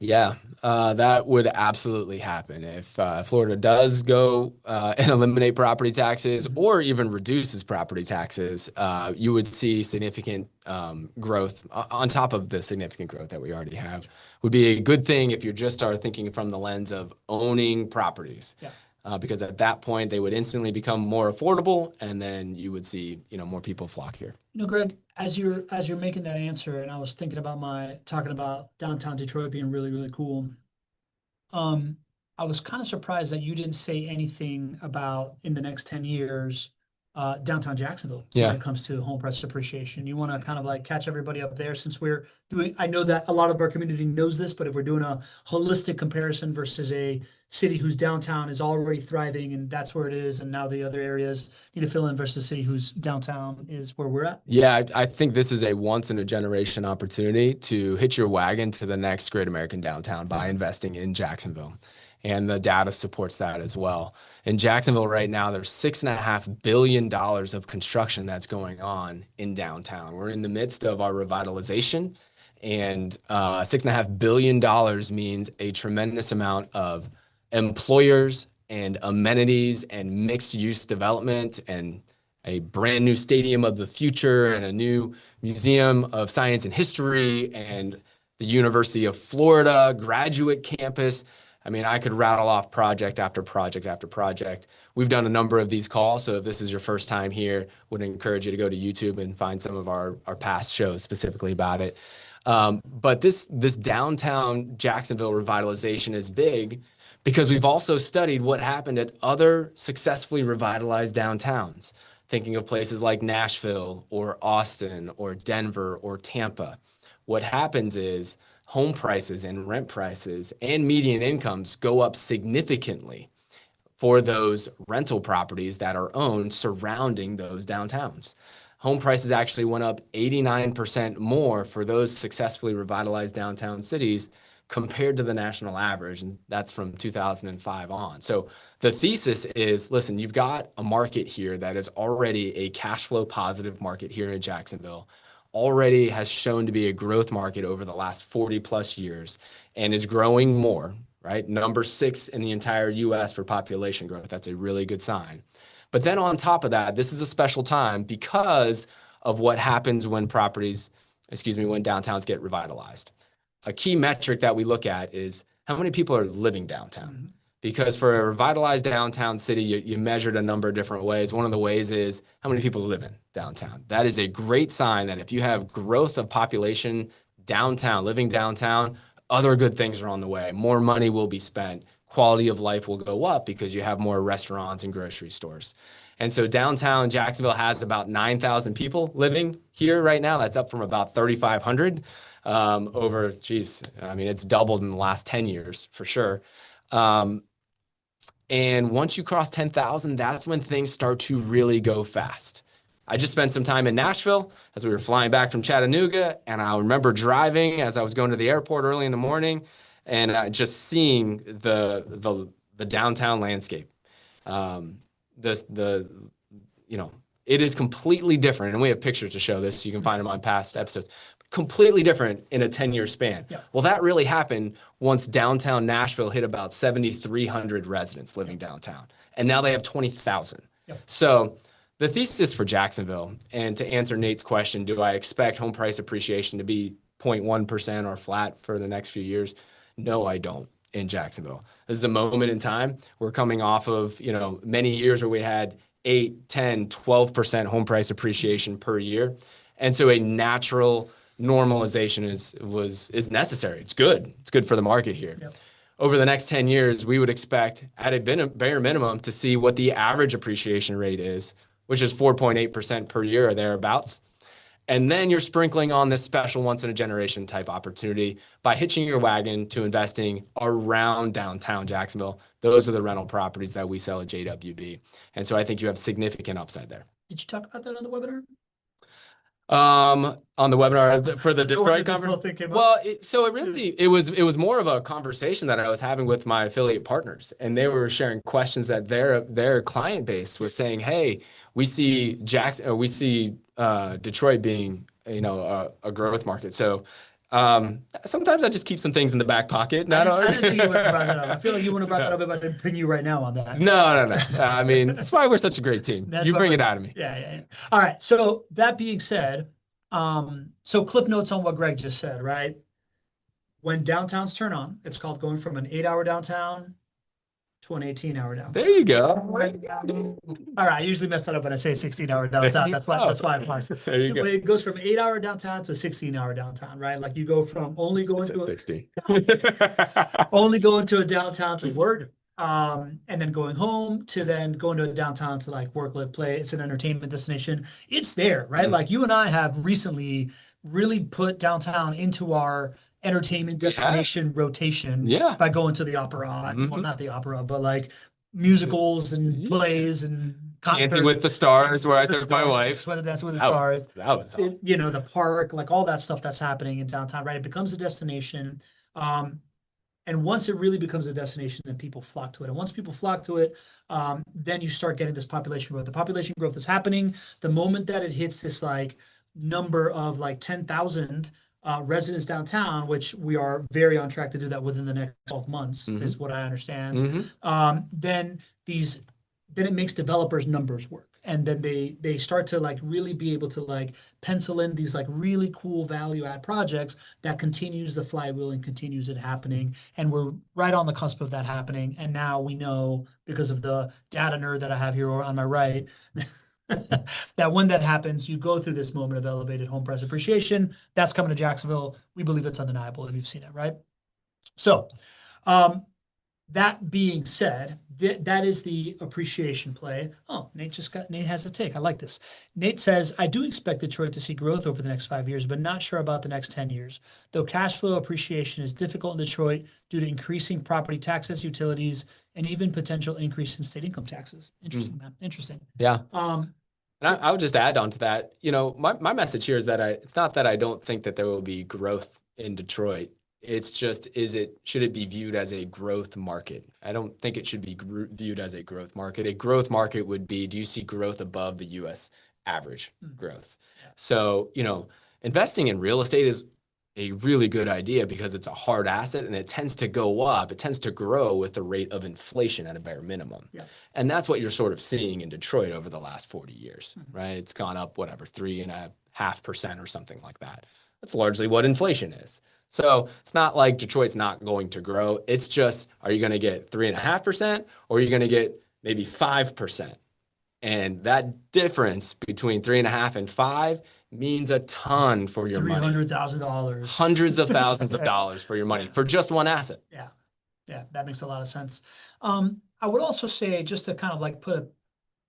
Yeah, that would absolutely happen. If Florida does go and eliminate property taxes or even reduces property taxes, you would see significant growth on top of the significant growth that we already have. Would be a good thing if you just are thinking from the lens of owning properties. Yeah. Because at that point they would instantly become more affordable, and then you would see more people flock here. Greg, as you're making that answer, and I was thinking about talking about downtown Detroit being really, really cool. I was kind of surprised that you didn't say anything about in the next 10 years, downtown Jacksonville when it comes to home price appreciation. You want to kind of like catch everybody up there since we're doing, I know that a lot of our community knows this, but if we're doing a holistic comparison versus a city whose downtown is already thriving and that's where it is, and now the other areas need to fill in versus a city whose downtown is where we're at. Yeah, I think this is a once in a generation opportunity to hitch your wagon to the next great American downtown by investing in Jacksonville. And the data supports that as well. In Jacksonville right now, there's $6.5 billion of construction that's going on in downtown. We're in the midst of our revitalization, and $6.5 billion means a tremendous amount of employers and amenities and mixed use development and a brand new stadium of the future and a new museum of science and history and the University of Florida graduate campus. I mean, I could rattle off project after project after project. We've done a number of these calls, so if this is your first time here, would encourage you to go to YouTube and find some of our past shows specifically about it. But this downtown Jacksonville revitalization is big because we've also studied what happened at other successfully revitalized downtowns, thinking of places like Nashville or Austin or Denver or Tampa. What happens is home prices and rent prices and median incomes go up significantly for those rental properties that are owned surrounding those downtowns. Home prices actually went up 89% more for those successfully revitalized downtown cities compared to the national average, and that's from 2005 on. So the thesis is, listen, you've got a market here that is already a cash flow positive market here in Jacksonville, already has shown to be a growth market over the last 40 plus years and is growing more, right? Number 6 in the entire US for population growth. That's a really good sign. But then on top of that, this is a special time because of what happens when when downtowns get revitalized. A key metric that we look at is how many people are living downtown. Because for a revitalized downtown city, you measured a number of different ways. One of the ways is how many people live in downtown. That is a great sign that if you have growth of population downtown, living downtown, other good things are on the way. More money will be spent. Quality of life will go up because you have more restaurants and grocery stores. And so downtown Jacksonville has about 9,000 people living here right now. That's up from about 3,500 it's doubled in the last 10 years for sure. And once you cross 10,000, that's when things start to really go fast. I just spent some time in Nashville as we were flying back from Chattanooga, and I remember driving as I was going to the airport early in the morning, and just seeing the downtown landscape. It is completely different. And we have pictures to show this. You can find them on past episodes. Completely different in a 10-year span. Yeah. Well, that really happened once downtown Nashville hit about 7,300 residents living downtown. And now they have 20,000. Yep. So the thesis for Jacksonville, and to answer Nate's question, do I expect home price appreciation to be 0.1% or flat for the next few years? No, I don't in Jacksonville. This is a moment in time. We're coming off of, many years where we had 8, 10, 12% home price appreciation per year. And so a natural normalization is necessary. It's good. It's good for the market here. Yep. Over the next 10 years, we would expect at a bare minimum to see what the average appreciation rate is, which is 4.8% per year or thereabouts. And then you're sprinkling on this special once in a generation type opportunity by hitching your wagon to investing around downtown Jacksonville. Those are the rental properties that we sell at JWB. And so I think you have significant upside there. Did you talk about that on the webinar? On the webinar for the Detroit conference. Well, it was more of a conversation that I was having with my affiliate partners, and they were sharing questions that their client base was saying, "Hey, we see Detroit being a growth market." So sometimes I just keep some things in the back pocket. I didn't think you would have brought that up. I feel like you wouldn't have brought that up if I didn't pin you right now on that. No. I mean, that's why we're such a great team. You bring it out of me. Yeah. All right. So that being said, so cliff notes on what Greg just said, right? When downtowns turn on, it's called going from an 8-hour downtown to an 18-hour downtown. There you go. All right. I usually mess that up when I say 16-hour downtown. That's why I'm fine. So it goes from 8-hour downtown to a 16-hour downtown, right? Like you go from only going to 60. only going to a downtown to work, and then going home to then going to a downtown to like work, live, play. It's an entertainment destination. It's there, right? Mm-hmm. Like you and I have recently really put downtown into our entertainment destination rotation by going to the opera. Mm-hmm. Well, not the opera, but like musicals and plays and Dancing with the Stars, where I took my wife. That's with the Stars. That was awesome. The park, like all that stuff that's happening in downtown, right? It becomes a destination. And once it really becomes a destination, then people flock to it. And once people flock to it, then you start getting this population growth. The population growth is happening. The moment that it hits this like number of like 10,000 residents downtown, which we are very on track to do that within the next 12 months, is what I understand. Then it makes developers' numbers work. And then they start to like really be able to like pencil in these like really cool value add projects that continues the flywheel and continues it happening. And we're right on the cusp of that happening. And now we know, because of the data nerd that I have here on my right, that when that happens, you go through this moment of elevated home price appreciation. That's coming to Jacksonville. We believe it's undeniable if you've seen it, right? So that being said, that is the appreciation play. Oh, Nate has a take. I like this. Nate says, I do expect Detroit to see growth over the next 5 years, but not sure about the next 10 years. Though cash flow appreciation is difficult in Detroit due to increasing property taxes, utilities, and even potential increase in state income taxes. Interesting, man. Interesting. Yeah. And I would just add on to that, my message here is that it's not that I don't think that there will be growth in Detroit. It's just, should it be viewed as a growth market? I don't think it should be viewed as a growth market. A growth market would be, do you see growth above the U.S. average growth? Yeah. So, investing in real estate is a really good idea because it's a hard asset and it tends to go up. It tends to grow with the rate of inflation at a bare minimum. Yeah. And that's what you're sort of seeing in Detroit over the last 40 years, right? It's gone up, 3.5% or something like that. That's largely what inflation is. So it's not like Detroit's not going to grow. It's just, are you going to get 3.5% or are you going to get maybe 5%? And that difference between 3.5 and 5 means a ton for your money. $300,000. Hundreds of thousands of dollars for your money for just one asset. Yeah, that makes a lot of sense. I would also say, just to kind of like put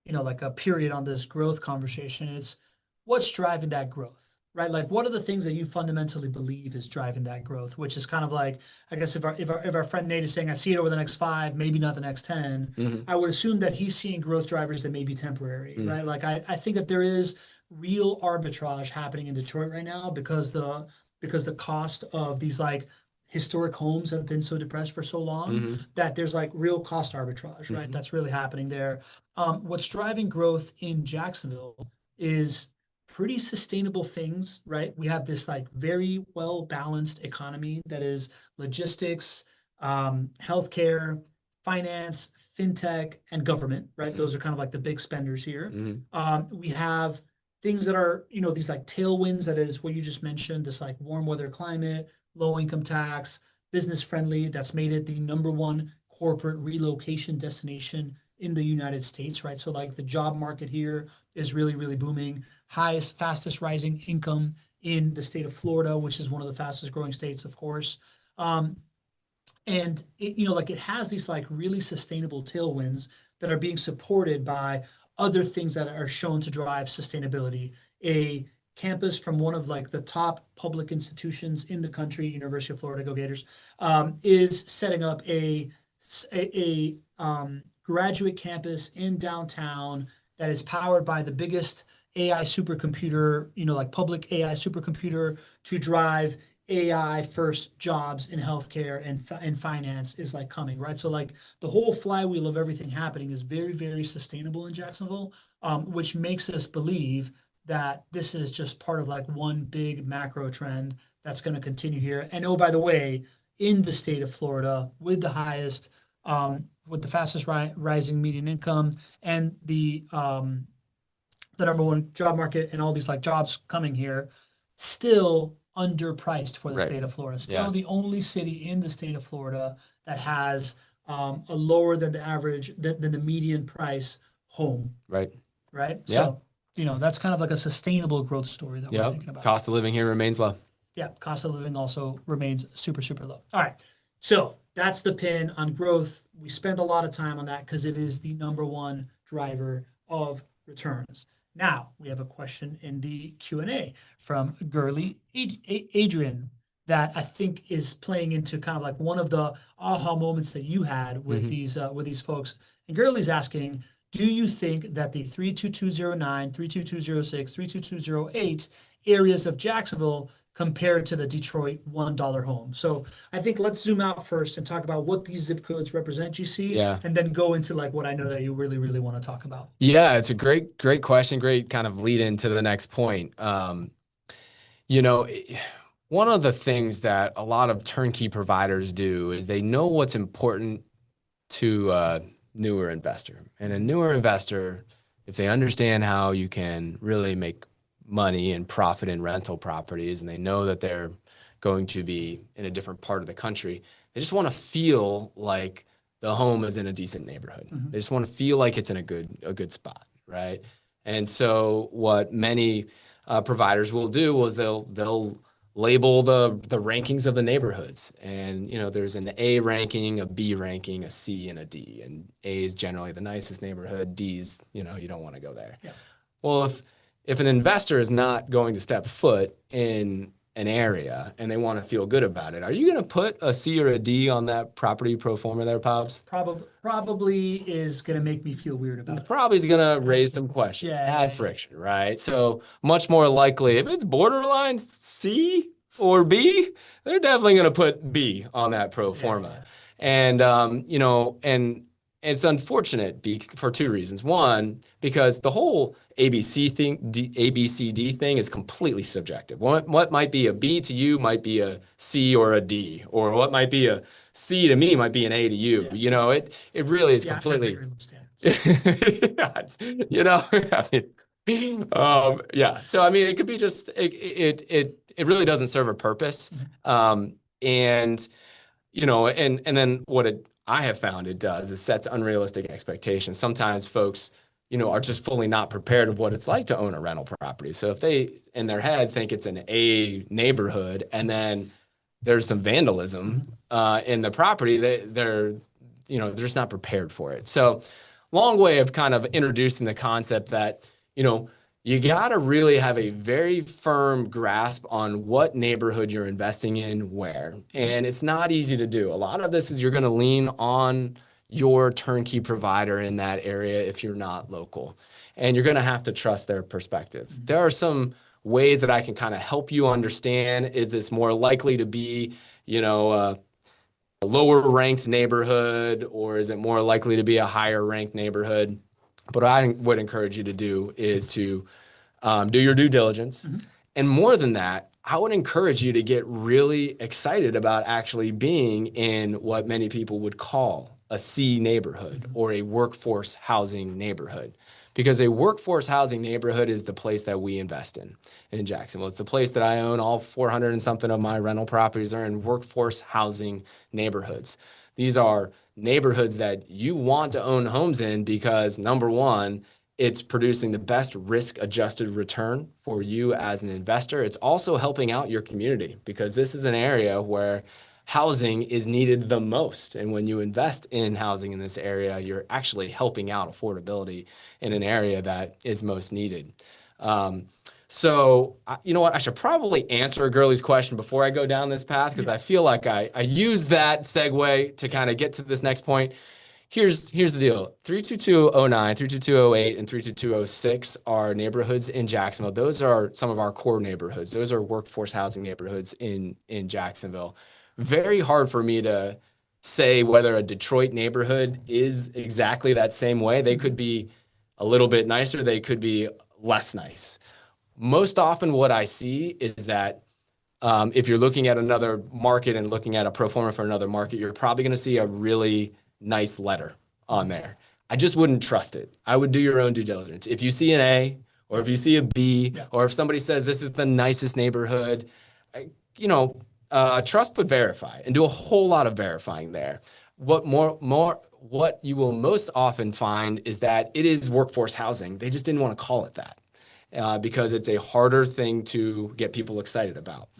a period on this growth conversation, is what's driving that growth? Right? Like, what are the things that you fundamentally believe is driving that growth? Which is kind of like, I guess if our friend Nate is saying, I see it over the next 5, maybe not the next 10, I would assume that he's seeing growth drivers that may be temporary, right? Like, I think that there is real arbitrage happening in Detroit right now because the cost of these like historic homes have been so depressed for so long Hmm. that there's like real cost arbitrage, right? Hmm. That's really happening there. What's driving growth in Jacksonville is pretty sustainable things, right? We have this like very well balanced economy that is logistics, healthcare, finance, fintech, and government, right? Those are kind of like the big spenders here. Hmm. We have things that are, these like tailwinds, that is what you just mentioned, this like warm weather climate, low income tax, business friendly, that's made it the number one corporate relocation destination in the United States, right? So like the job market here is really, really booming. Highest, fastest rising income in the state of Florida, which is one of the fastest growing states, of course. Um, and it, like it has these like really sustainable tailwinds that are being supported by other things that are shown to drive sustainability. A campus from one of like the top public institutions in the country, University of Florida, Go Gators, is setting up a graduate campus in downtown that is powered by the biggest AI supercomputer, like public AI supercomputer to drive AI first jobs in healthcare and finance is like coming, right? So like the whole flywheel of everything happening is very, very sustainable in Jacksonville, which makes us believe that this is just part of like one big macro trend that's going to continue here. And oh, by the way, in the state of Florida, with the fastest rising median income and the number one job market and all these like jobs coming here, still underpriced for the Right. state of Florida. Still Yeah. the only city in the state of Florida that has a lower than the average than the median price home, Right. right? Yeah. So, that's kind of like a sustainable growth story that we're Yep. thinking about. Cost of living here remains low. Yeah, cost of living also remains super, super low. All right. So that's the pin on growth. We spend a lot of time on that because it is the number one driver of returns. Now we have a question in the Q&A from Gurley Adrian that I think is playing into kind of like one of the aha moments that you had with Hmm. these folks. And Gurley's asking, do you think that the 32209, 32206, 32208 areas of Jacksonville compared to the Detroit $1 home? So I think let's zoom out first and talk about what these zip codes represent, GC, Yeah. and then go into like what I know that you really, really want to talk about. Yeah, it's a great question. Great kind of lead into the next point. You know, one of the things that a lot of turnkey providers do is they know what's important to a newer investor. And a newer investor, if they understand how you can really make money and profit in rental properties, and they know that they're going to be in a different part of the country, they just want to feel like the home is in a decent neighborhood. Mhm. They just want to feel like it's in a good spot, right? And so what many providers will do is they'll label the rankings of the neighborhoods. And, there's an A ranking, a B ranking, a C, and a D. And A is generally the nicest neighborhood. D is, you don't want to go there. Yeah. Well, if an investor is not going to step foot in an area and they want to feel good about it, are you going to put a C or a D on that property pro forma there, Pops? Probably is going to make me feel weird about it. Probably is going to raise some questions, add friction, right? So much more likely, if it's borderline C or B, they're definitely going to put B on that pro forma. And, and it's unfortunate for two reasons. One, because the whole ABCD thing is completely subjective. What might be a B to you might be a C or a D, or what might be a C to me might be an A to you. It really is completely. Yeah. So I mean, it could be just it really doesn't serve a purpose. And and then what I have found it does is sets unrealistic expectations. Sometimes folks, are just fully not prepared of what it's like to own a rental property. So if they in their head think it's an A neighborhood and then there's some vandalism in the property, they're just not prepared for it. So long way of kind of introducing the concept that, you got to really have a very firm grasp on what neighborhood you're investing in where. And it's not easy to do. A lot of this is you're going to lean on your turnkey provider in that area if you're not local. And you're going to have to trust their perspective. There are some ways that I can kind of help you understand, is this more likely to be, a lower ranked neighborhood, or is it more likely to be a higher ranked neighborhood? But what I would encourage you to do is to do your due diligence. Mm-hmm. And more than that, I would encourage you to get really excited about actually being in what many people would call a C neighborhood or a workforce housing neighborhood. Because a workforce housing neighborhood is the place that we invest in Jacksonville. It's the place that I own. All 400 and something of my rental properties are in workforce housing neighborhoods. These are neighborhoods that you want to own homes in because, number one, it's producing the best risk-adjusted return for you as an investor. It's also helping out your community because this is an area where housing is needed the most. And when you invest in housing in this area, you're actually helping out affordability in an area that is most needed. So, you know what? I should probably answer Gurley's question before I go down this path because I feel like I used that segue to kind of get to this next point. Here's the deal. 32209, 32208, and 32206 are neighborhoods in Jacksonville. Those are some of our core neighborhoods. Those are workforce housing neighborhoods in Jacksonville. Very hard for me to say whether a Detroit neighborhood is exactly that same way. They could be a little bit nicer. They could be less nice. Most often what I see is that if you're looking at another market and looking at a pro forma for another market, you're probably going to see a really nice letter on there. I just wouldn't trust it. I would do your own due diligence. If you see an A or if you see a B or if somebody says this is the nicest neighborhood, trust but verify and do a whole lot of verifying there. What you will most often find is that it is workforce housing. They just didn't want to call it that because it's a harder thing to get people excited about.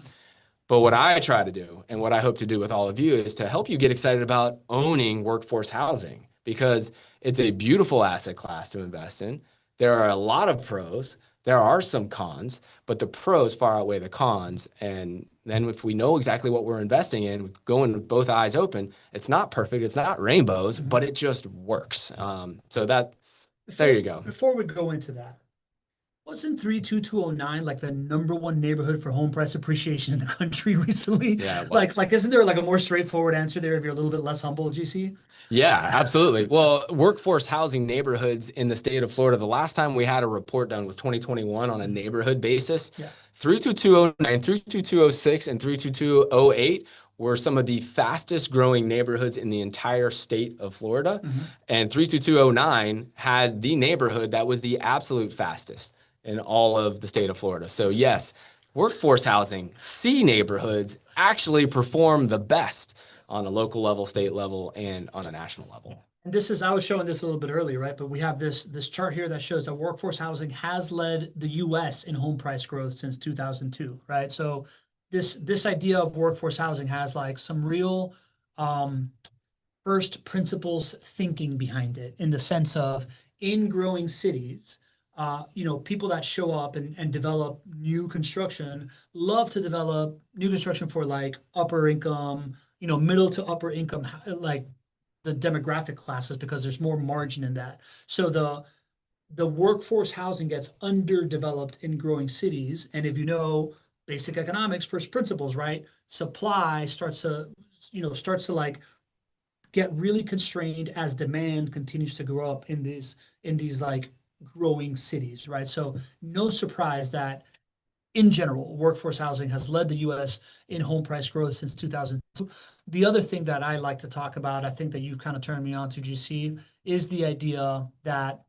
But what I try to do and what I hope to do with all of you is to help you get excited about owning workforce housing because it's a beautiful asset class to invest in. There are a lot of pros. There are some cons, but the pros far outweigh the cons. And then if we know exactly what we're investing in, go in with both eyes open, it's not perfect. It's not rainbows, but it just works. There you go. Before we go into that, wasn't 32209 like the #1 neighborhood for home price appreciation in the country recently? Yeah, like isn't there like a more straightforward answer there if you're a little bit less humble, GC? Yeah, absolutely. Well, workforce housing neighborhoods in the state of Florida, the last time we had a report done was 2021 on a neighborhood basis. Yeah. 32209, 32206, and 32208 were some of the fastest growing neighborhoods in the entire state of Florida. And 32209 has the neighborhood that was the absolute fastest in all of the state of Florida. So yes, workforce housing, C neighborhoods actually perform the best on a local level, state level, and on a national level. And I was showing this a little bit earlier, right? But we have this chart here that shows that workforce housing has led the US in home price growth since 2002, right? So this idea of workforce housing has like some real first principles thinking behind it in the sense of in growing cities, people that show up and develop new construction love to develop new construction for like upper income, middle to upper income, like the demographic classes, because there's more margin in that. So the workforce housing gets underdeveloped in growing cities. And if you know basic economics, first principles, right? Supply starts to like get really constrained as demand continues to grow up in these like growing cities, right? So no surprise that in general, workforce housing has led the US in home price growth since 2002. The other thing that I like to talk about, I think that you kind of turned me on to, GC, is the idea that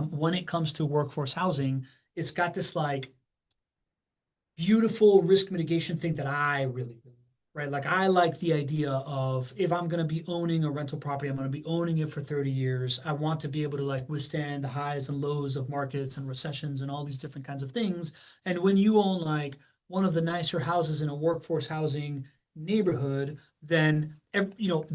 when it comes to workforce housing, it's got this like beautiful risk mitigation thing that I really right? Like I like the idea of if I'm going to be owning a rental property, I'm going to be owning it for 30 years. I want to be able to like withstand the highs and lows of markets and recessions and all these different kinds of things. And when you own like one of the nicer houses in a workforce housing neighborhood, then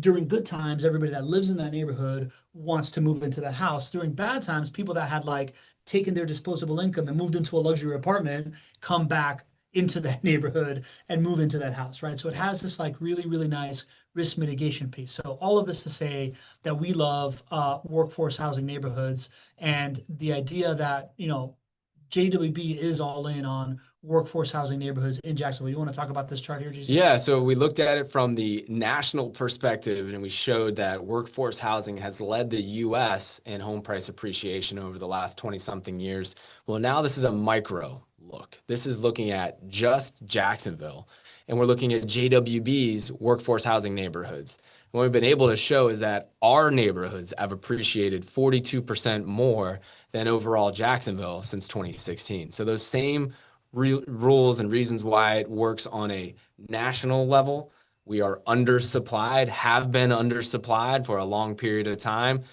during good times, everybody that lives in that neighborhood wants to move into that house. During bad times, people that had like taken their disposable income and moved into a luxury apartment come back into that neighborhood and move into that house, right? So it has this like really, really nice risk mitigation piece. So all of this to say that we love workforce housing neighborhoods and the idea that, JWB is all in on workforce housing neighborhoods in Jacksonville. You want to talk about this chart here, GC? Yeah, so we looked at it from the national perspective and we showed that workforce housing has led the US in home price appreciation over the last 20 something years. Well, now this is a micro look. This is looking at just Jacksonville, and we're looking at JWB's workforce housing neighborhoods. And what we've been able to show is that our neighborhoods have appreciated 42% more than overall Jacksonville since 2016. So those same rules and reasons why it works on a national level. We are undersupplied, have been undersupplied for a long period of time.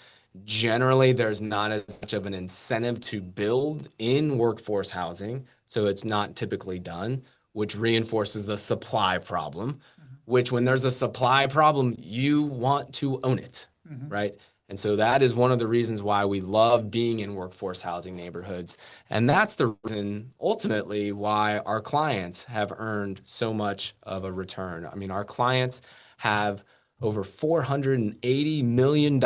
Generally, there's not as much of an incentive to build in workforce housing, so it's not typically done, which reinforces the supply problem, which when there's a supply problem, you want to own it, right? And so that is one of the reasons why we love being in workforce housing neighborhoods. And that's the reason ultimately why our clients have earned so much of a return. I mean, our clients have over $480 million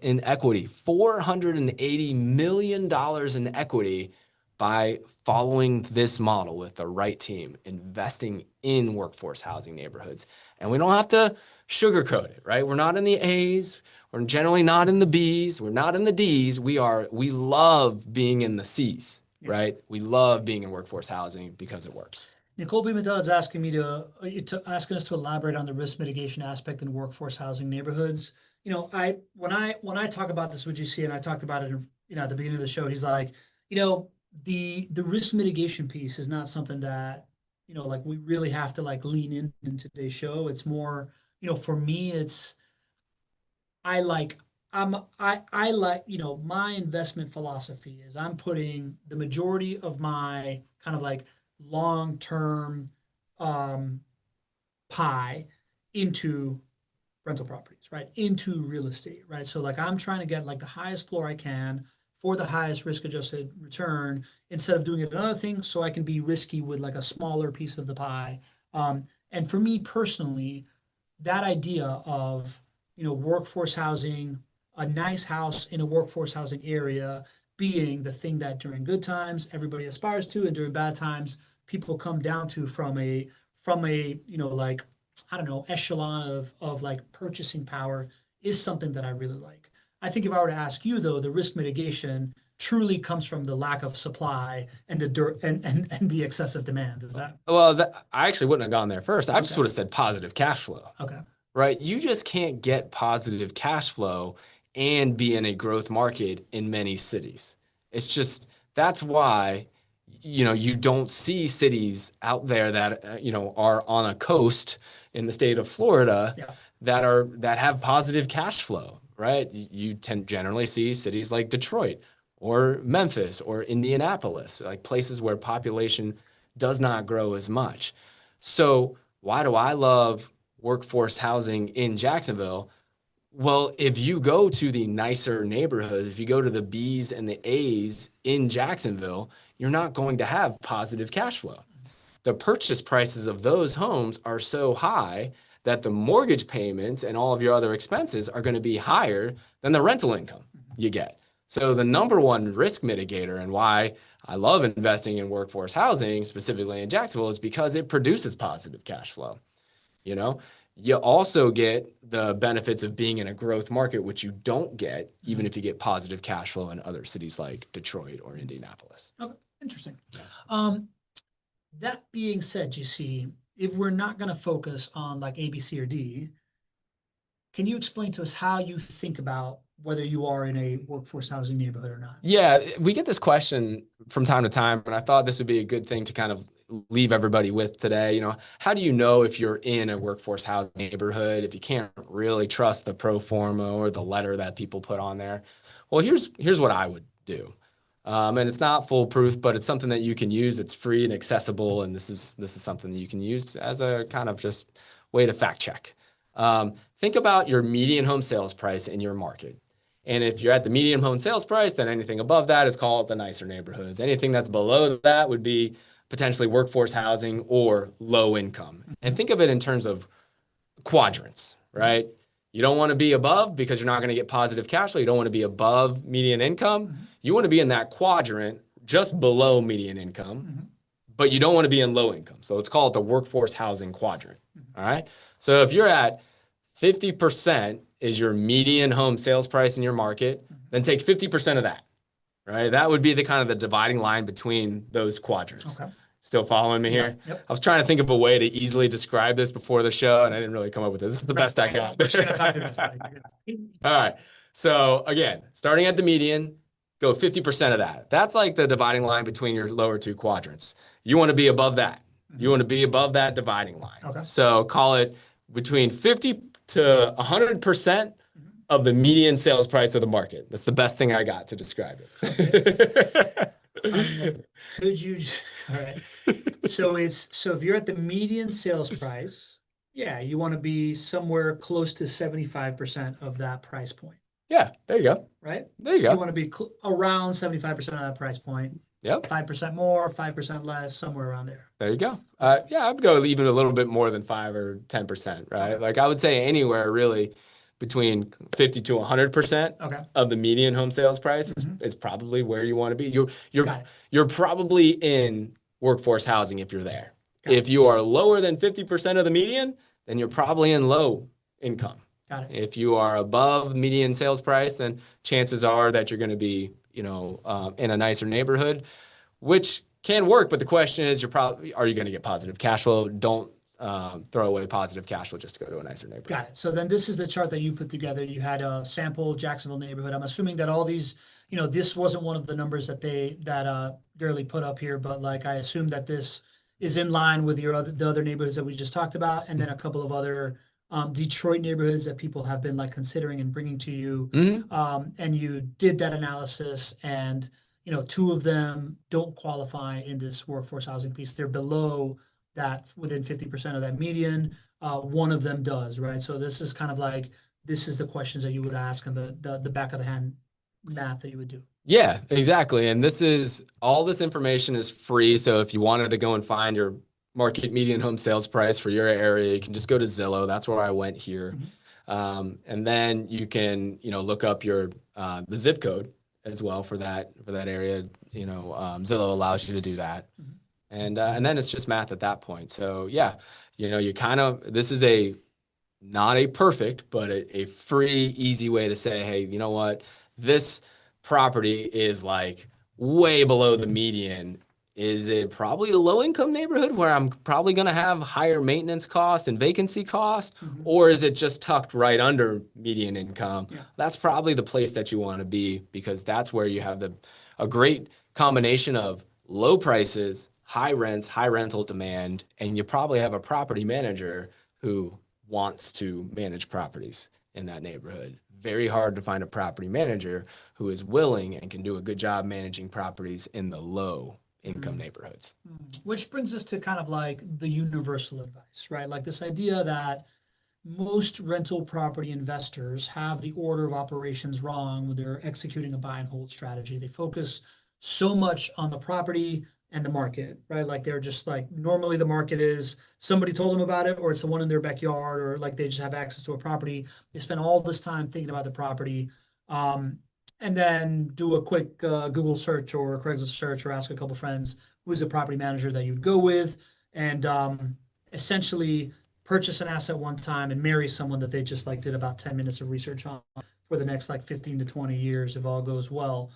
in equity, $480 million in equity by following this model with the right team, investing in workforce housing neighborhoods. And we don't have to sugarcoat it, right? We're not in the A's. We're generally not in the B's. We're not in the D's. We love being in the C's, right? We love being in workforce housing because it works. Nicole Pimentel is asking me asking us to elaborate on the risk mitigation aspect in workforce housing neighborhoods. You know, when I talk about this with GC, and I talked about it, at the beginning of the show, he's like, the risk mitigation piece is not something that, like we really have to like lean in today's show. It's more, for me, it's I like my investment philosophy is I'm putting the majority of my kind of like long-term pie into rental properties, right? Into real estate, right? So like I'm trying to get like the highest floor I can for the highest risk-adjusted return instead of doing it another thing so I can be risky with like a smaller piece of the pie. And for me personally, that idea of workforce housing, a nice house in a workforce housing area being the thing that during good times everybody aspires to, and during bad times people come down to from a like I don't know echelon of like purchasing power is something that I really like. I think if I were to ask you though, the risk mitigation truly comes from the lack of supply and and the excessive demand. Is that? Well, I actually wouldn't have gone there first. I just would have said positive cash flow. Okay. Right? You just can't get positive cash flow and be in a growth market in many cities. It's just, that's why, you don't see cities out there that, are on a coast in the state of Florida that have positive cash flow, right? You generally see cities like Detroit or Memphis or Indianapolis, like places where population does not grow as much. So why do I love workforce housing in Jacksonville? Well, if you go to the nicer neighborhoods, if you go to the B's and the A's in Jacksonville, you're not going to have positive cash flow. The purchase prices of those homes are so high that the mortgage payments and all of your other expenses are going to be higher than the rental income you get. So the number one risk mitigator and why I love investing in workforce housing, specifically in Jacksonville, is because it produces positive cash flow. You also get the benefits of being in a growth market, which you don't get even if you get positive cash flow in other cities like Detroit or Indianapolis. Okay, interesting. That being said, GC, if we're not going to focus on like A, B, C, or D, can you explain to us how you think about whether you are in a workforce housing neighborhood or not? Yeah, we get this question from time to time, and I thought this would be a good thing to kind of leave everybody with today. How do you know if you're in a workforce housing neighborhood if you can't really trust the pro forma or the letter that people put on there? Well, here's what I would do. And it's not foolproof, but it's something that you can use. It's free and accessible, and this is something that you can use as a kind of just way to fact check. Think about your median home sales price in your market. And if you're at the median home sales price, then anything above that is called the nicer neighborhoods. Anything that's below that would be potentially workforce housing or low income. And think of it in terms of quadrants, right? You don't want to be above because you're not going to get positive cash flow. You don't want to be above median income. You want to be in that quadrant just below median income, but you don't want to be in low income. So let's call it the workforce housing quadrant. All right. So if you're at 50% is your median home sales price in your market, then take 50% of that, right? That would be the kind of the dividing line between those quadrants. Okay. Still following me here? Yep. I was trying to think of a way to easily describe this before the show, and I didn't really come up with this. This is the best I got. All right. So again, starting at the median, go 50% of that. That's like the dividing line between your lower two quadrants. You want to be above that. You want to be above that dividing line. Okay. So call it between 50 to 100% of the median sales price of the market. That's the best thing I got to describe it. Could you, all right. So if you're at the median sales price, yeah, you want to be somewhere close to 75% of that price point. Yeah, there you go. Right? There you go. You want to be around 75% of that price point. Yep. 5% more, 5% less, somewhere around there. There you go. Yeah, I'd go even a little bit more than 5 or 10%, right? Okay. Like I would say anywhere really between 50 to 100% of the median home sales price is probably where you want to be. You're probably in workforce housing if you're there. If you are lower than 50% of the median, then you're probably in low income. Got it. If you are above median sales price, then chances are that you're going to be, in a nicer neighborhood, which can work. But the question is, are you going to get positive cash flow? Don't throw away positive cash flow just to go to a nicer neighborhood. Got it. So then this is the chart that you put together. You had a sample Jacksonville neighborhood. I'm assuming that all these, this wasn't one of the numbers that Gurley put up here, but like I assume that this is in line with the other neighborhoods that we just talked about, and then a couple of other Detroit neighborhoods that people have been like considering and bringing to you. And you did that analysis, and 2 of them don't qualify in this workforce housing piece. They're below that, within 50% of that median. One of them does, right? So this is kind of like, this is the questions that you would ask and the back of the hand math that you would do. Yeah, exactly. And all this information is free. So if you wanted to go and find your market median home sales price for your area, you can just go to Zillow. That's where I went here. And then you can, look up the zip code as well for that area. Zillow allows you to do that. And then it's just math at that point. So yeah, this is not a perfect, but a free, easy way to say, hey, you know what? This property is like way below the median. Is it probably a low income neighborhood where I'm probably going to have higher maintenance cost and vacancy cost? Or is it just tucked right under median income? Yeah. That's probably the place that you want to be, because that's where you have a great combination of low prices, high rents, high rental demand, and you probably have a property manager who wants to manage properties in that neighborhood. Very hard to find a property manager who is willing and can do a good job managing properties in the low income neighborhoods. Which brings us to kind of like the universal advice, right? Like this idea that most rental property investors have the order of operations wrong when they're executing a buy and hold strategy. They focus so much on the property and the market, right? Like they're just like, normally the market is somebody told them about it, or it's the one in their backyard, or like they just have access to a property. They spend all this time thinking about the property, and then do a quick Google search or a Craigslist search, or ask a couple friends who's the property manager that you'd go with, and essentially purchase an asset one time and marry someone that they just like did about 10 minutes of research on for the next like 15 to 20 years if all goes well.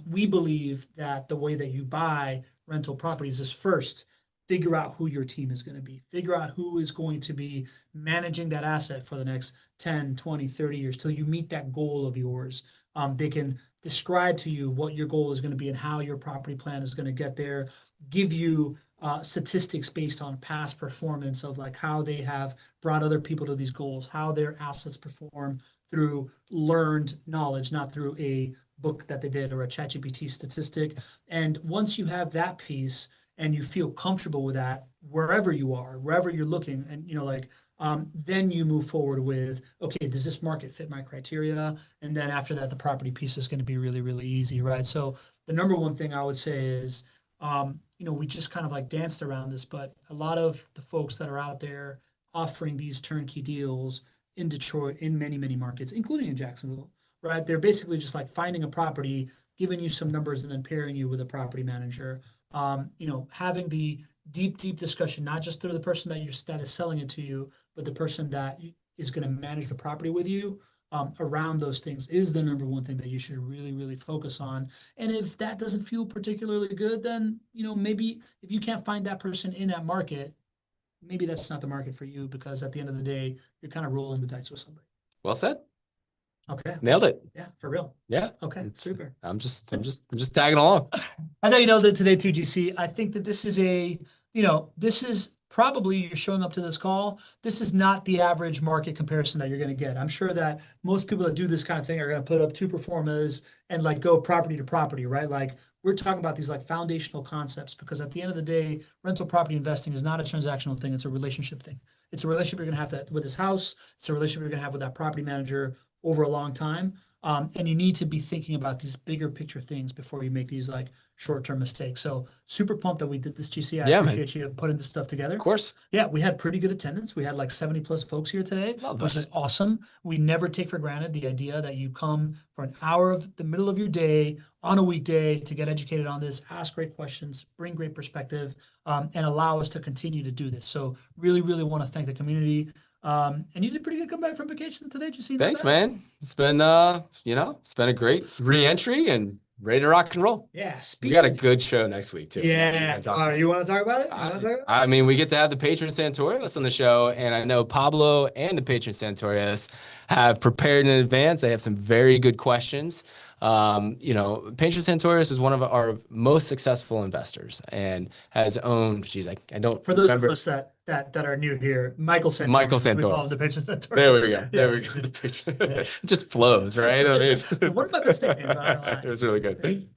We believe that the way that you buy rental properties is first figure out who your team is going to be. Figure out who is going to be managing that asset for the next 10, 20, 30 years till you meet that goal of yours. They can describe to you what your goal is going to be and how your property plan is going to get there, give you statistics based on past performance of like how they have brought other people to these goals, how their assets perform through learned knowledge, not through a book that they did or a ChatGPT statistic. And once you have that piece and you feel comfortable with that, wherever you are, wherever you're looking, and then you move forward with, okay, does this market fit my criteria? And then after that, the property piece is going to be really, really easy, right? So the number one thing I would say is, we just kind of like danced around this, but a lot of the folks that are out there offering these turnkey deals in Detroit, in many, many markets, including in Jacksonville, right? They're basically just like finding a property, giving you some numbers and then pairing you with a property manager. Having the deep discussion, not just through the person that is selling it to you, but the person that is going to manage the property with you. Around those things is the number one thing that you should really focus on. And if that doesn't feel particularly good, then maybe if you can't find that person in that market, maybe that's not the market for you, because at the end of the day, you're kind of rolling the dice with somebody. Well said. Okay. Nailed it. Yeah, for real. Yeah. Okay, super. I'm just tagging along. I know you know that today too, GC. I think that this is probably, you're showing up to this call. This is not the average market comparison that you're going to get. I'm sure that most people that do this kind of thing are going to put up two performas and like go property to property, right? Like we're talking about these like foundational concepts, because at the end of the day, rental property investing is not a transactional thing. It's a relationship thing. It's a relationship you're going to have with this house. It's a relationship you're going to have with that property manager over a long time. And you need to be thinking about these bigger picture things before you make these like short-term mistakes. So super pumped that we did this, GC. I appreciate you putting this stuff together. Of course. Yeah, we had pretty good attendance. We had like 70 plus folks here today, which is awesome. We never take for granted the idea that you come for an hour of the middle of your day on a weekday to get educated on this, ask great questions, bring great perspective, and allow us to continue to do this. So really want to thank the community. And you did pretty good comeback from vacation today. Did you see that? Thanks, man. It's been it's been a great re-entry and ready to rock and roll. Yeah. We got a good show next week too. Yeah. You want to talk about it? I mean, we get to have the patron Santorios on the show, and I know Pablo and the patron Santorios have prepared in advance. They have some very good questions. Patron Santorios is one of our most successful investors and has owned, I don't For those remember. of us that are new here, Michael Santoris. Michael Santoris. We call him the patron Santoris. There we go. There we go. The patron. It just flows, right? I mean, What about mistake? It was really good.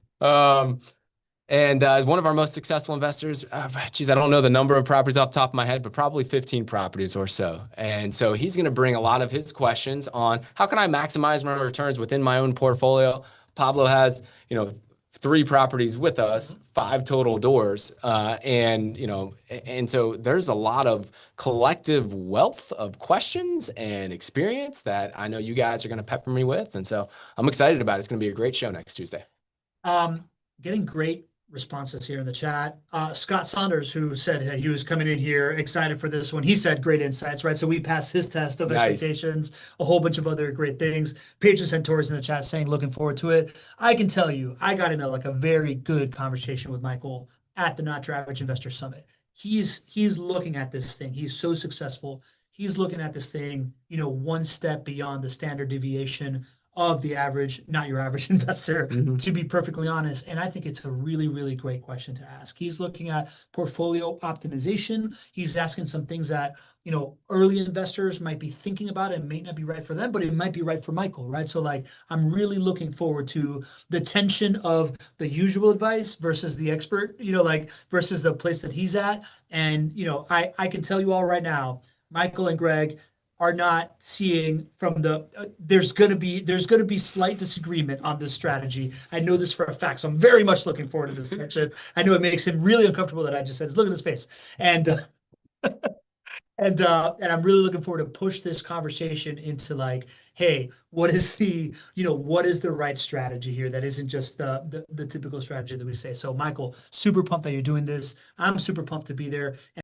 And as one of our most successful investors, I don't know the number of properties off the top of my head, but probably 15 properties or so. And so he's going to bring a lot of his questions on how can I maximize my returns within my own portfolio. Pablo has, 3 properties with us, 5 total doors. And so there's a lot of collective wealth of questions and experience that I know you guys are going to pepper me with. And so I'm excited about it. It's going to be a great show next Tuesday. Getting great responses here in the chat. Scott Saunders, who said he was coming in here excited for this one. He said great insights, right? So we passed his test of expectations, a whole bunch of other great things. Pedro Santoris in the chat saying, looking forward to it. I can tell you, I got into like a very good conversation with Michael at the Not Your Average Investor Summit. He's looking at this thing. He's so successful. He's looking at this thing, one step beyond the standard deviation of the average, not your average investor, to be perfectly honest. And I think it's a really great question to ask. He's looking at portfolio optimization. He's asking some things that, early investors might be thinking about. It may not be right for them, but it might be right for Michael, right? So like, I'm really looking forward to the tension of the usual advice versus the expert, versus the place that he's at. And, I can tell you all right now, Michael and Greg are not seeing from there's going to be slight disagreement on this strategy. I know this for a fact. So I'm very much looking forward to this tension. I know it makes him really uncomfortable that I just said, look at his face. And I'm really looking forward to push this conversation into like, hey, what is the right strategy here that isn't just the typical strategy that we say. So Michael, super pumped that you're doing this. I'm super pumped to be there.